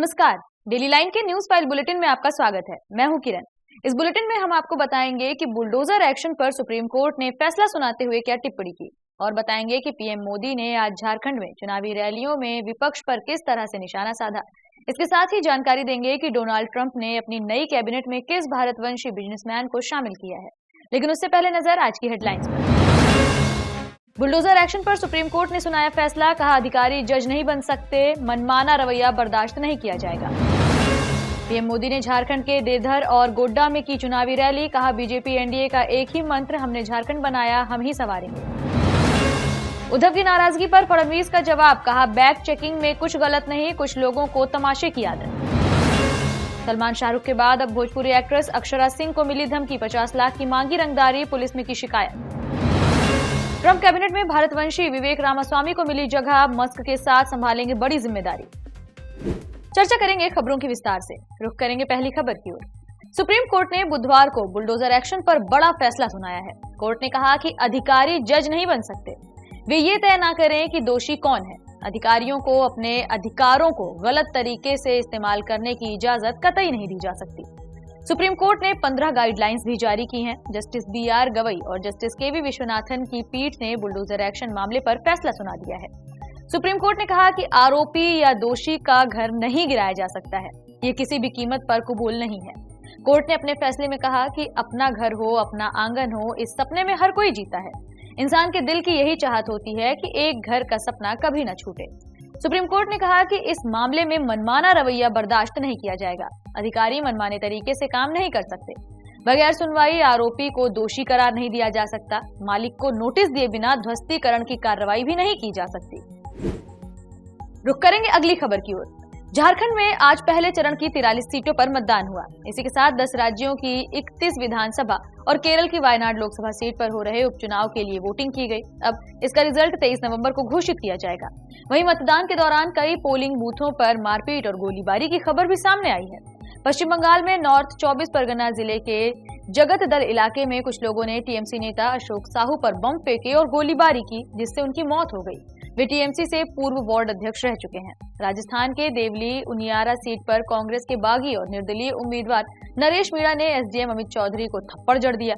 नमस्कार, daily line के news file bulletin में आपका स्वागत है। मैं हूं किरण। इस बुलेटिन में हम आपको बताएंगे कि बुलडोजर एक्शन पर सुप्रीम कोर्ट ने फैसला सुनाते हुए क्या टिप्पणी की और बताएंगे कि पीएम मोदी ने आज झारखंड में चुनावी रैलियों में विपक्ष पर किस तरह से निशाना साधा। इसके साथ ही जानकारी देंगे कि डोनाल्ड ट्रंप ने अपनी नई कैबिनेट में किस भारतवंशी बिजनेसमैन को शामिल किया है। लेकिन उससे पहले नजर आज की हेडलाइंस पर। बुलडोजर एक्शन पर सुप्रीम कोर्ट ने सुनाया फैसला, कहा अधिकारी जज नहीं बन सकते, मनमाना रवैया बर्दाश्त नहीं किया जाएगा। पीएम मोदी ने झारखंड के देवधर और गोड्डा में की चुनावी रैली, कहा बीजेपी एनडीए का एक ही मंत्र, हमने झारखंड बनाया हम ही संवारेंगे। उद्धव की नाराजगी पर फडणवीस का जवाब, कहा बैक चेकिंग में कुछ गलत नहीं, कुछ लोगों को तमाशे की आदत। सलमान शाहरुख के बाद अब भोजपुरी एक्ट्रेस अक्षरा सिंह को मिली धमकी, 50 लाख की मांगी रंगदारी, पुलिस में की शिकायत। ट्रंप कैबिनेट में भारतवंशी विवेक रामास्वामी को मिली जगह, मस्क के साथ संभालेंगे बड़ी जिम्मेदारी। चर्चा करेंगे खबरों की विस्तार से। रुख करेंगे पहली खबर की ओर। सुप्रीम कोर्ट ने बुधवार को बुलडोजर एक्शन पर बड़ा फैसला सुनाया है। कोर्ट ने कहा कि अधिकारी जज नहीं बन सकते, वे ये तय न करें कि दोषी कौन है। अधिकारियों को अपने अधिकारों को गलत तरीके से इस्तेमाल करने की इजाजत कतई नहीं दी जा सकती। सुप्रीम कोर्ट ने 15 गाइडलाइंस भी जारी की हैं। जस्टिस BR गवई और जस्टिस KV विश्वनाथन की पीठ ने बुलडोजर एक्शन मामले पर फैसला सुना दिया है। सुप्रीम कोर्ट ने कहा कि आरोपी या दोषी का घर नहीं गिराया जा सकता है, ये किसी भी कीमत पर कबूल नहीं है। कोर्ट ने अपने फैसले में कहा कि अपना घर हो, अपना आंगन हो, इस सपने में हर कोई जीता है। इंसान के दिल की यही चाहत होती है कि एक घर का सपना कभी न छूटे। सुप्रीम कोर्ट ने कहा कि इस मामले में मनमाना रवैया बर्दाश्त नहीं किया जाएगा। अधिकारी मनमाने तरीके से काम नहीं कर सकते। बगैर सुनवाई आरोपी को दोषी करार नहीं दिया जा सकता। मालिक को नोटिस दिए बिना ध्वस्तीकरण की कार्रवाई भी नहीं की जा सकती। रुख करेंगे अगली खबर की ओर। झारखंड में आज पहले चरण की 43 सीटों पर मतदान हुआ। इसी के साथ 10 राज्यों की 31 विधानसभा और केरल की वायनाड लोकसभा सीट पर हो रहे उपचुनाव के लिए वोटिंग की गई। अब इसका रिजल्ट 23 नवंबर को घोषित किया जाएगा। वहीं मतदान के दौरान कई पोलिंग बूथों पर मारपीट और गोलीबारी की खबर भी सामने आई है। पश्चिम बंगाल में नॉर्थ 24 परगना जिले के जगतदल इलाके में कुछ लोगों ने टीएमसी नेता अशोक साहू पर बम फेंके और गोलीबारी की, जिससे उनकी मौत हो गई। वे टीएमसी से पूर्व वार्ड अध्यक्ष रह चुके हैं। राजस्थान के देवली उनियारा सीट पर कांग्रेस के बागी और निर्दलीय उम्मीदवार नरेश मीणा ने एसडीएम अमित चौधरी को थप्पड़ जड़ दिया।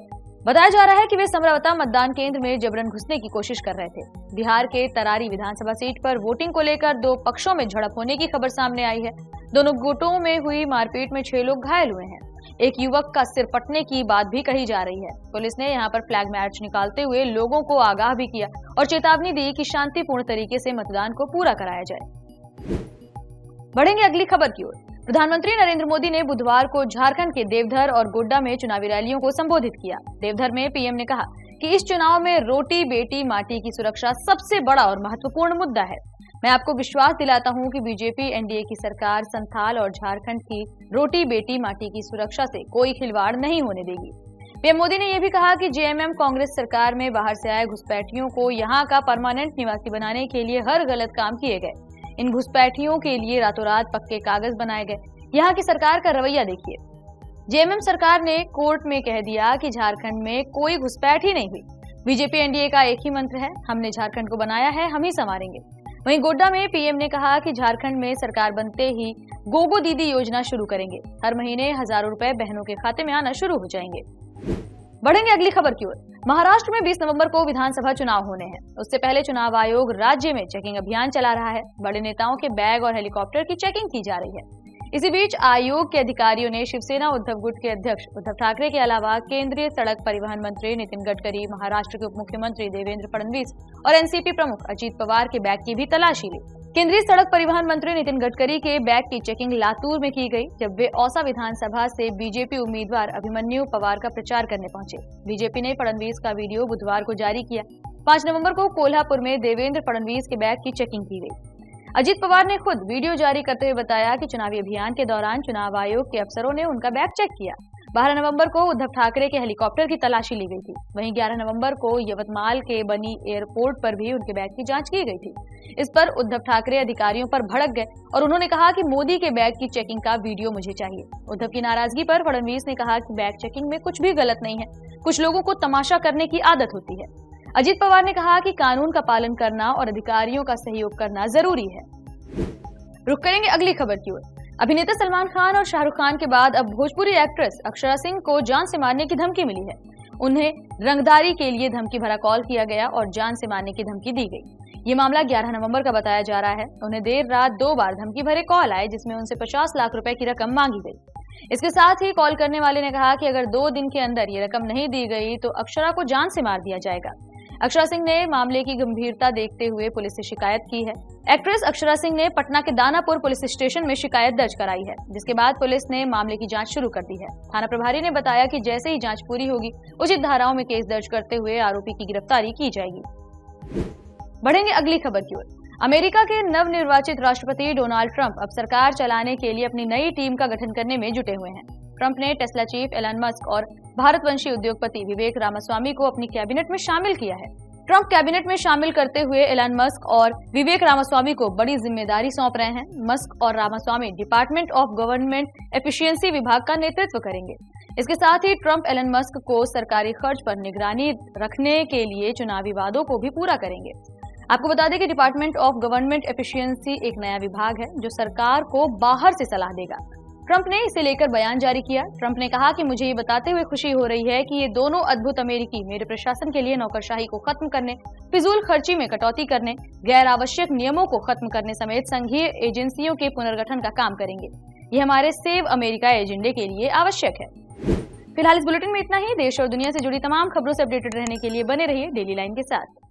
बताया जा रहा है कि वे समरावता मतदान केंद्र में जबरन घुसने की कोशिश कर रहे थे। बिहार के तरारी विधानसभा सीट पर वोटिंग को लेकर 2 पक्षों में झड़प होने की खबर सामने आई है। दोनों गुटों में हुई मारपीट में 6 लोग घायल हुए हैं। एक युवक का सिर फटने की बात भी कही जा रही है। पुलिस ने यहां पर फ्लैग मार्च निकालते हुए लोगों को आगाह भी किया और चेतावनी दी कि शांतिपूर्ण तरीके से मतदान को पूरा कराया जाए। बढ़ेंगे अगली खबर की ओर। प्रधानमंत्री नरेंद्र मोदी ने बुधवार को झारखंड के देवधर और गोड्डा में चुनावी रैलियों को संबोधित किया। देवधर में पीएम ने कहा कि इस चुनाव में रोटी बेटी माटी की सुरक्षा सबसे बड़ा और महत्वपूर्ण मुद्दा है। मैं आपको विश्वास दिलाता हूं कि बीजेपी एनडीए की सरकार संथाल और झारखंड की रोटी बेटी माटी की सुरक्षा से कोई खिलवाड़ नहीं होने देगी। पीएम मोदी ने यह भी कहा कि जेएमएम कांग्रेस सरकार में बाहर से आए घुसपैठियों को यहां का परमानेंट निवासी बनाने के लिए हर गलत काम किए गए। इन घुसपैठियों के लिए रातों रात पक्के कागज बनाए गए। यहाँ की सरकार का रवैया देखिए। जेएमएम सरकार ने कोर्ट में कह दिया कि झारखंड में कोई घुसपैठ ही नहीं हुई। बीजेपी एनडीए का एक ही मंत्र है, हमने झारखंड को बनाया है हम ही संवारेंगे। वहीं गोड्डा में पीएम ने कहा कि झारखंड में सरकार बनते ही गोगो दीदी योजना शुरू करेंगे। हर महीने हजारों रुपए बहनों के खाते में आना शुरू हो जाएंगे। बढ़ेंगे अगली खबर की ओर। महाराष्ट्र में 20 नवंबर को विधानसभा चुनाव होने हैं। उससे पहले चुनाव आयोग राज्य में चेकिंग अभियान चला रहा है। बड़े नेताओं के बैग और हेलीकॉप्टर की चेकिंग की जा रही है। इसी बीच आयोग के अधिकारियों ने शिवसेना उद्धव गुट के अध्यक्ष उद्धव ठाकरे के अलावा केंद्रीय सड़क परिवहन मंत्री नितिन गडकरी, महाराष्ट्र के उप मुख्यमंत्री देवेंद्र फडणवीस और एनसीपी प्रमुख अजित पवार के बैग की भी तलाशी ली। केंद्रीय सड़क परिवहन मंत्री नितिन गडकरी के बैग की चेकिंग लातूर में की गई, जब वे औसा विधानसभा से बीजेपी उम्मीदवार अभिमन्यु पवार का प्रचार करने पहुंचे। बीजेपी ने फडणवीस का वीडियो बुधवार को जारी किया। 5 नवंबर को कोल्हापुर में देवेंद्र फडणवीस के बैग की चेकिंग की गई। अजित पवार ने खुद वीडियो जारी करते हुए बताया कि चुनावी अभियान के दौरान चुनाव आयोग के अफसरों ने उनका बैग चेक किया। 12 नवंबर को उद्धव ठाकरे के हेलीकॉप्टर की तलाशी ली गई थी। वहीं 11 नवंबर को यवतमाल के बनी एयरपोर्ट पर भी उनके बैग की जांच की गई थी। इस पर उद्धव ठाकरे अधिकारियों पर भड़क गए और उन्होंने कहा कि मोदी के बैग की चेकिंग का वीडियो मुझे चाहिए। उद्धव की नाराजगी पर फडणवीस ने कहा कि बैग चेकिंग में कुछ भी गलत नहीं है, कुछ लोगों को तमाशा करने की आदत होती है। अजित पवार ने कहा कि कानून का पालन करना और अधिकारियों का सहयोग करना जरूरी है। रुक करेंगे अगली खबर की ओर। अभिनेता सलमान खान और शाहरुख खान के बाद अब भोजपुरी एक्ट्रेस अक्षरा सिंह को जान से मारने की धमकी मिली है। उन्हें रंगदारी के लिए धमकी भरा कॉल किया गया और जान से मारने की धमकी दी गई। ये मामला 11 नवंबर का बताया जा रहा है। उन्हें देर रात 2 बार धमकी भरे कॉल आए, जिसमें उनसे 50 लाख रुपए की रकम मांगी गई। इसके साथ ही कॉल करने वाले ने कहा कि अगर 2 दिन के अंदर ये रकम नहीं दी गई तो अक्षरा को जान से मार दिया जाएगा। अक्षरा सिंह ने मामले की गंभीरता देखते हुए पुलिस से शिकायत की है। एक्ट्रेस अक्षरा सिंह ने पटना के दानापुर पुलिस स्टेशन में शिकायत दर्ज कराई है, जिसके बाद पुलिस ने मामले की जांच शुरू कर दी है। थाना प्रभारी ने बताया कि जैसे ही जांच पूरी होगी, उचित धाराओं में केस दर्ज करते हुए आरोपी की गिरफ्तारी की जाएगी। बढ़ेंगे अगली खबर की ओर। अमेरिका के नवनिर्वाचित राष्ट्रपति डोनाल्ड ट्रंप अब सरकार चलाने के लिए अपनी नई टीम का गठन करने में जुटे हुए हैं। ट्रंप ने टेस्ला चीफ एलन मस्क और भारतवंशी उद्योगपति विवेक रामास्वामी को अपनी कैबिनेट में शामिल किया है। ट्रंप कैबिनेट में शामिल करते हुए एलन मस्क और विवेक रामास्वामी को बड़ी जिम्मेदारी सौंप रहे हैं। मस्क और Ramaswamy department of government efficiency विभाग का नेतृत्व करेंगे। इसके साथ ही ट्रंप एलन मस्क को सरकारी खर्च पर निगरानी रखने के लिए चुनावी वादों को भी पूरा करेंगे। आपको बता दें कि डिपार्टमेंट ऑफ गवर्नमेंट एफिशिएंसी एक नया विभाग है जो सरकार को बाहर से सलाह देगा। ट्रंप ने इसे लेकर बयान जारी किया। ट्रंप ने कहा कि मुझे ये बताते हुए खुशी हो रही है कि ये दोनों अद्भुत अमेरिकी मेरे प्रशासन के लिए नौकरशाही को खत्म करने, फिजूल खर्ची में कटौती करने, गैर आवश्यक नियमों को खत्म करने समेत संघीय एजेंसियों के पुनर्गठन का काम करेंगे। ये हमारे सेव अमेरिका एजेंडे के लिए आवश्यक है। फिलहाल इस बुलेटिन में इतना ही। देश और दुनिया से जुड़ी तमाम खबरों से अपडेटेड रहने के लिए बने रहिए डेली लाइन के साथ।